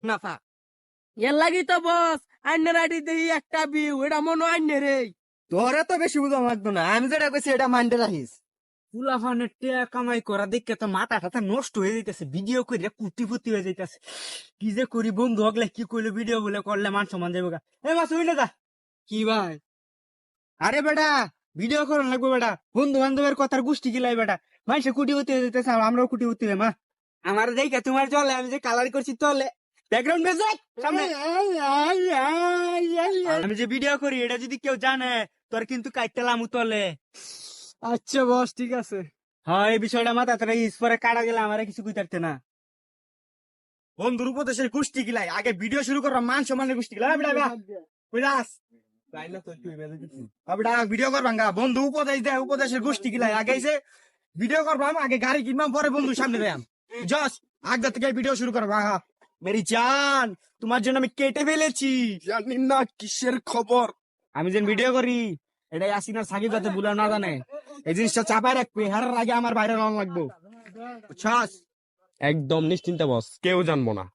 নাফা এর লাগি তো বস আইনের আইডি দেই একটা বিউ এটা মনে আইনে রে তোরা তো বেশি বুঝা লাগতো না, আমি যেটা কইছি এটা মাইন্ডে রাখিস। ফুলাফানের টিয়া কামাই করা দেখে তো মাথা টাথা নষ্ট হয়ে যাইতেছে, ভিডিও করে কুটি হয়ে যাইতেছে। কি যে করি বন্ধু হগলে কি করলো, ভিডিও বলে করলে মান সম্মান যাবো গা। এ মাস হইলে যা। কি ভাই আরে বেটা ভিডিও করার লাগবে বেটা, বন্ধু বান্ধবের কথার গোষ্ঠী গিলাই বেটা, মানুষে কুটি হতে যেতেছে, আমরাও কুটি হতে মা। আমার দেখে তোমার চলে, আমি যে কালার করছি চলে, ব্যাকগ্রাউন্ড বেজে সামনে। আমি যে ভিডিও করি এটা যদি কেউ জানে, তোর কিন্তু কাইটালাম তলে। আচ্ছা বস ঠিক আছে হ্যাঁ এই বিষয়টা মাথা তারা পরে কাটা গেলে আমার কিছু কইতারতে না। বন্ধুর উপদেশের গোষ্ঠী গিলাই আগে ভিডিও শুরু করবা, মান সম্মানের গোষ্ঠী গিলা ভিডিও করবা, বন্ধু উপদেশ দেয়, উপদেশের গোষ্ঠী গিলাই আগে ভিডিও করবাম, আগে গাড়ি কিনবাম, পরে বন্ধু সামনে দেয়াম। জস আগদা থেকে ভিডিও শুরু করবা। মেরি জান তোমার জন্য আমি কেটে ফেলেছি, জানি না কিসের খবর। আমি যেন ভিডিও করি এটাই আসিনার সাকিব যাতে ভুলা না জানে, এই জিনিসটা চাপায় রাখবে, হারার আগে আমার বাইরে রং লাগবো। বুঝছস? একদম নিশ্চিন্তে বস, কেউ জানবো না।